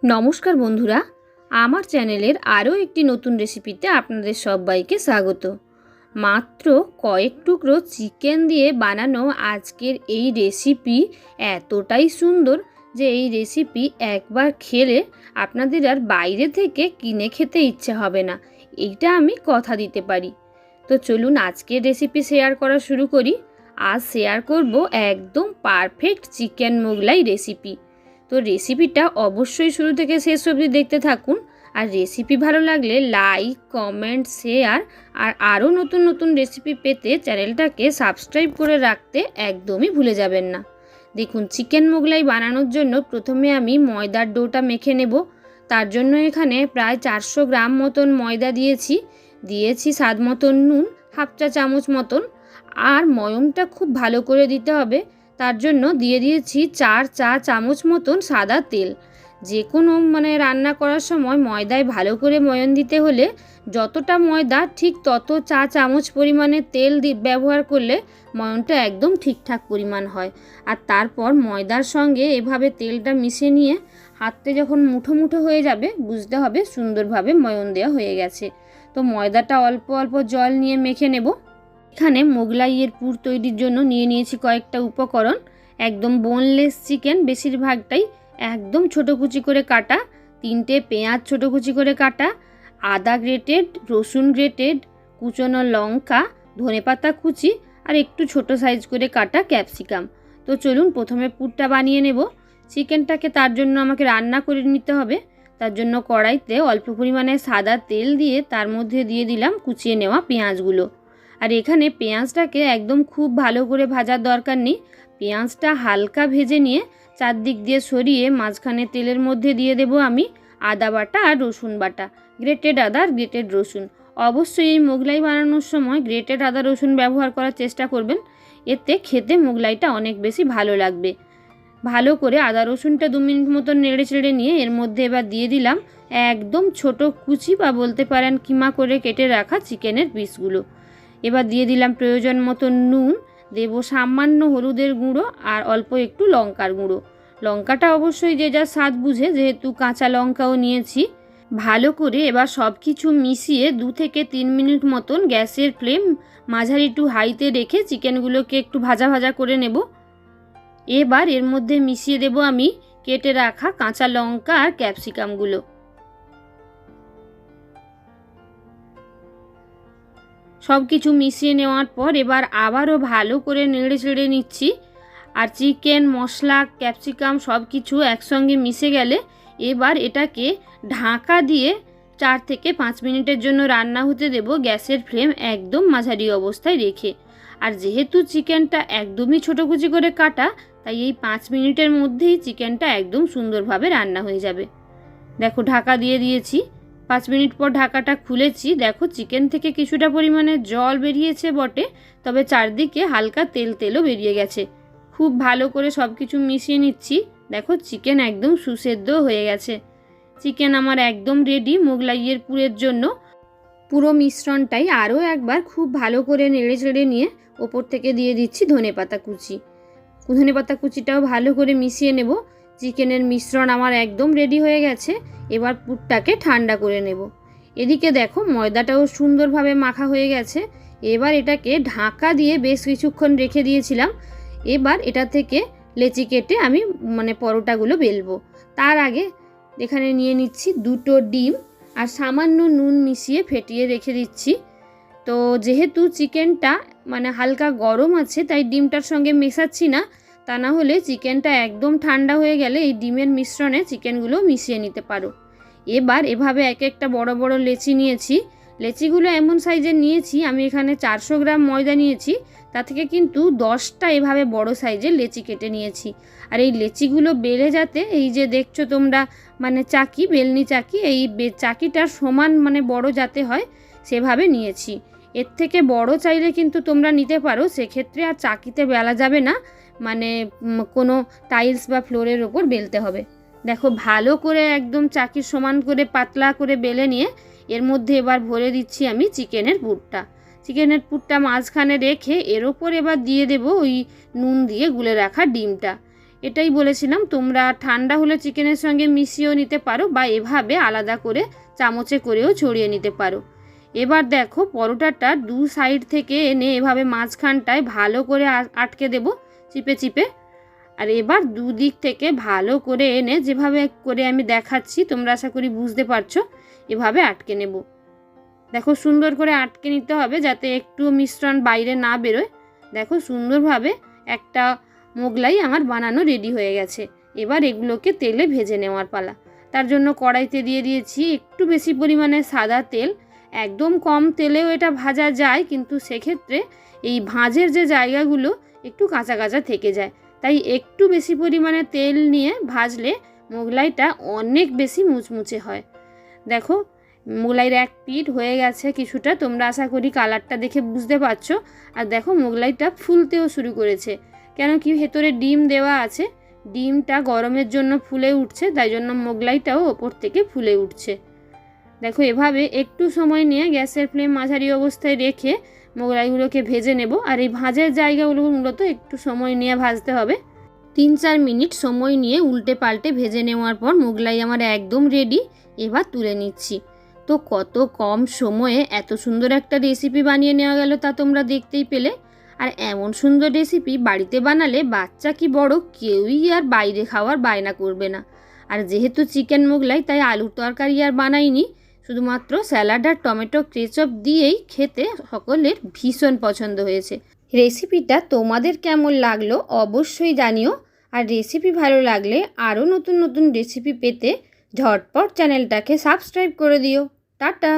নমস্কার বন্ধুরা, আমার চ্যানেলের আরও একটি নতুন রেসিপিতে আপনাদের সবাইকে স্বাগত। মাত্র কয়েক টুকরো চিকেন দিয়ে বানানো আজকের এই রেসিপি এতটাই সুন্দর যে এই রেসিপি একবার খেলে আপনাদের আর বাইরে থেকে কিনে খেতে ইচ্ছে হবে না, এইটা আমি কথা দিতে পারি। তো চলুন আজকের রেসিপি শেয়ার করা শুরু করি। আজ শেয়ার করব একদম পারফেক্ট চিকেন মোগলাই রেসিপি। তো রেসিপিটা অবশ্যই শুরু থেকে শেষ অবধি দেখতে থাকুন। আর রেসিপি ভালো লাগলে লাইক, কমেন্ট, শেয়ার আর আরও নতুন নতুন রেসিপি পেতে চ্যানেলটাকে সাবস্ক্রাইব করে রাখতে একদমই ভুলে যাবেন না। দেখুন, চিকেন মোগলাই বানানোর জন্য প্রথমে আমি ময়দার ডোটা মেখে নেব। তার জন্য এখানে প্রায় 400 গ্রাম মতন ময়দা দিয়েছি স্বাদ মতন নুন, হাফ চা চামচ মতন। আর ময়মটা খুব ভালো করে দিতে হবে, তার জন্য দিয়ে দিয়েছি 4 চা চামচ মতন সাদা তেল। যে কোনো রান্না করার সময় ময়দায় ভালো করে ময়ন দিতে হলে যতটা ময়দা ঠিক তত চা চামচ পরিমাণে তেল ব্যবহার করলে ময়নটা একদম ঠিকঠাক পরিমাণ হয়। আর তারপর ময়দার সঙ্গে এভাবে তেলটা মিশিয়ে নিয়ে হাতে যখন মুঠো মুঠো হয়ে যাবে বুঝতে হবে সুন্দরভাবে ময়ন দেওয়া হয়ে গেছে। তো ময়দাটা অল্প অল্প জল নিয়ে মেখে নেব। এখানে মোগলাইয়ের পুর তৈরির জন্য নিয়ে নিয়েছি কয়েকটা উপকরণ। একদম বোনলেস চিকেন, বেশিরভাগটাই একদম ছোটো কুচি করে কাটা, 3টে পেঁয়াজ ছোটো কুচি করে কাটা, আদা গ্রেটেড, রসুন গ্রেটেড, কুচনো লঙ্কা, ধনেপাতা কুচি আর একটু ছোট সাইজ করে কাটা ক্যাপসিকাম। তো চলুন প্রথমে পুরটা বানিয়ে নেব। চিকেনটাকে তার জন্য আমাকে রান্না করে নিতে হবে। তার জন্য কড়াইতে অল্প পরিমাণে সাদা তেল দিয়ে তার মধ্যে দিয়ে দিলাম কুচিয়ে নেওয়া পেঁয়াজগুলো। আর এখানে পেঁয়াজটাকে একদম খুব ভালো করে ভাজার দরকার নেই। পেঁয়াজটা হালকা ভেজে নিয়ে চারদিক দিয়ে সরিয়ে মাঝখানে তেলের মধ্যে দিয়ে দেব আমি আদা বাটা আর রসুন বাটা, গ্রেটেড আদা আর গ্রেটেড রসুন। অবশ্যই এই মোগলাই বানানোর সময় গ্রেটেড আদা রসুন ব্যবহার করার চেষ্টা করবেন, এতে খেতে মোগলাইটা অনেক বেশি ভালো লাগবে। ভালো করে আদা রসুনটা 2 মিনিট মতন নেড়ে চেড়ে নিয়ে এর মধ্যে এবার দিয়ে দিলাম একদম ছোট কুচি বা বলতে পারেন কিমা করে কেটে রাখা চিকেনের পিসগুলো। এবার দিয়ে দিলাম প্রয়োজন মতো নুন, দেব সামান্য হলুদের গুঁড়ো আর অল্প একটু লঙ্কার গুঁড়ো। লঙ্কাটা অবশ্যই যে যার স্বাদ বুঝে, যেহেতু কাঁচা লঙ্কাও নিয়েছি। ভালো করে এবার সব কিছু মিশিয়ে 2 থেকে 3 মিনিট মতন গ্যাসের ফ্লেম মাঝারি টু হাইতে রেখে চিকেনগুলোকে একটু ভাজা ভাজা করে নেব। এবার এর মধ্যে মিশিয়ে দেব আমি কেটে রাখা কাঁচা লঙ্কা আর ক্যাপসিকামগুলো। সব কিছু মিশিয়ে নেওয়ার পর এবার আবারও ভালো করে নেড়ে চেড়ে নিচ্ছি। আর চিকেন, মশলা, ক্যাপসিকাম সব কিছু একসঙ্গে মিশে গেলে এবার এটাকে ঢাকা দিয়ে 4 থেকে 5 মিনিটের জন্য রান্না হতে দেব, গ্যাসের ফ্লেম একদম মাঝারি অবস্থায় রেখে। আর যেহেতু চিকেনটা একদমই ছোটো কুচি করে কাটা, তাই এই 5 মিনিটের মধ্যেই চিকেনটা একদম সুন্দরভাবে রান্না হয়ে যাবে। দেখো ঢাকা দিয়ে দিয়েছি। 5 মিনিট পর ঢাকাটা খুলেছি। দেখো চিকেন থেকে কিছুটা পরিমাণে জল বেরিয়েছে বটে, তবে চারদিকে হালকা তেলও বেরিয়ে গেছে। খুব ভালো করে সব কিছু মিশিয়ে নিচ্ছি। দেখো চিকেন একদম সুসেদ্ধ হয়ে গেছে। চিকেন আমার একদম রেডি মোগলাইয়ের পুরের জন্য। পুরো মিশ্রণটাই আরও একবার খুব ভালো করে নেড়ে চেড়ে নিয়ে ওপর থেকে দিয়ে দিচ্ছি ধনেপাতা কুচি। ধনেপাতা কুচিটাও ভালো করে মিশিয়ে নেব। চিকেনের মিশ্রণ আমার একদম রেডি হয়ে গেছে। এবার পুরটাকে ঠান্ডা করে নেব। এদিকে দেখো ময়দাটাও সুন্দরভাবে মাখা হয়ে গেছে। এবার এটাকে ঢাকা দিয়ে বেশ কিছুক্ষণ রেখে দিয়েছিলাম। এবার এটা থেকে লেচি কেটে আমি পরোটাগুলো বেলবো। তার আগে এখানে নিয়ে নিচ্ছি 2টো ডিম আর সামান্য নুন মিশিয়ে ফেটিয়ে রেখে দিচ্ছি। তো যেহেতু চিকেনটা হালকা গরম আছে, তাই ডিমটার সঙ্গে মেশাচ্ছি না, তা না হলে চিকেনটা একদম ঠান্ডা হয়ে গেলে এই ডিমের মিশ্রণে চিকেনগুলো মিশিয়ে নিতে পারো। এবার এভাবে এক একটা বড় বড় লেচি নিয়েছি। লেচিগুলো এমন সাইজের নিয়েছি, আমি এখানে 400 গ্রাম ময়দা নিয়েছি, তা থেকে কিন্তু 10টা এভাবে বড় সাইজের লেচি কেটে নিয়েছি। আর এই লেচিগুলো বেলে যাতে এই যে দেখছো তোমরা চাকি, বেলনি চাকি, এই চাকিটার সমান বড় যাতে হয় সেভাবে নিয়েছি। এর থেকে বড় চাইলে কিন্তু তোমরা নিতে পারো, সেক্ষেত্রে আর চাকিতে বেলা যাবে না, কোনো টাইলস বা ফ্লোরের ওপর বেলতে হবে। দেখো ভালো করে একদম চাকির সমান করে পাতলা করে বেলে নিয়ে এর মধ্যে এবার ভরে দিচ্ছি আমি চিকেনের পুরটা। চিকেনের পুরটা মাঝখানে রেখে এর ওপর এবার দিয়ে দেব ওই নুন দিয়ে গুলে রাখা ডিমটা। এটাই বলেছিলাম, তোমরা ঠান্ডা হলে চিকেনের সঙ্গে মিশিয়েও নিতে পারো বা এভাবে আলাদা করে চামচে করেও ছড়িয়ে নিতে পারো। এবার দেখো পরোটাটা দু সাইড থেকে এনে এভাবে মাঝখানটায় ভালো করে আটকে দেব চিপে চিপে। আর এবার দুদিক থেকে ভালো করে এনে যেভাবে করে আমি দেখাচ্ছি তোমরা আশা করি বুঝতে পারছো, এভাবে আটকে নেব। দেখো সুন্দর করে আটকে নিতে হবে যাতে একটু মিশ্রণ বাইরে না বেরোয়। দেখো সুন্দরভাবে একটা মোগলাই আমার বানানো রেডি হয়ে গেছে। এবার এগুলোকে তেলে ভেজে নেওয়ার পালা। তার জন্য কড়াইতে দিয়ে দিয়েছি একটু বেশি পরিমাণে সাদা তেল। একদম কম তেলেও এটা ভাজা যায়, কিন্তু সেক্ষেত্রে এই ভাঁজের যে জায়গাগুলো একটু কাঁচা কাঁচা থেকে যায়, তাই একটু বেশি পরিমাণে তেল নিয়ে ভাজলে মোগলাইটা অনেক বেশি মুচমুচে হয়। দেখো মোগলাইয়ের এক পিঠ হয়ে গেছে কিছুটা, তোমরা আশা করি কালারটা দেখে বুঝতে পারছো। আর দেখো মোগলাইটা ফুলতেও শুরু করেছে, কেন কি ভেতরে ডিম দেওয়া আছে, ডিমটা গরমের জন্য ফুলে উঠছে, তাই জন্য মোগলাইটাও ওপর থেকে ফুলে উঠছে। দেখো এভাবে একটু সময় নিয়ে গ্যাসের ফ্লেম মাঝারি অবস্থায় রেখে মোগলাইগুলোকে ভেজে নেব। আর এই ভাজের জায়গাগুলো মূলত একটু সময় নিয়ে ভাজতে হবে। 3-4 মিনিট সময় নিয়ে উল্টে পাল্টে ভেজে নেওয়ার পর মোগলাই আমার একদম রেডি। এবার তুলে নিচ্ছি। তো কত কম সময়ে এত সুন্দর একটা রেসিপি বানিয়ে নেওয়া গেল তা তোমরা দেখতেই পেলে। আর এমন সুন্দর রেসিপি বাড়িতে বানালে বাচ্চা কি বড় কেউই আর বাইরে খাওয়ার বায়না করবে না। আর যেহেতু চিকেন মোগলাই তাই আলুর তরকারি আর বানাইনি, শুধুমাত্র স্যালাড আর টমেটো কেচাপ দিয়েই খেতে সকলের ভীষণ পছন্দ হয়েছে। রেসিপিটা তোমাদের কেমন লাগলো অবশ্যই জানিও। আর রেসিপি ভালো লাগলে আরও নতুন নতুন রেসিপি পেতে ঝটপট চ্যানেলটাকে সাবস্ক্রাইব করে দিও। টাটা।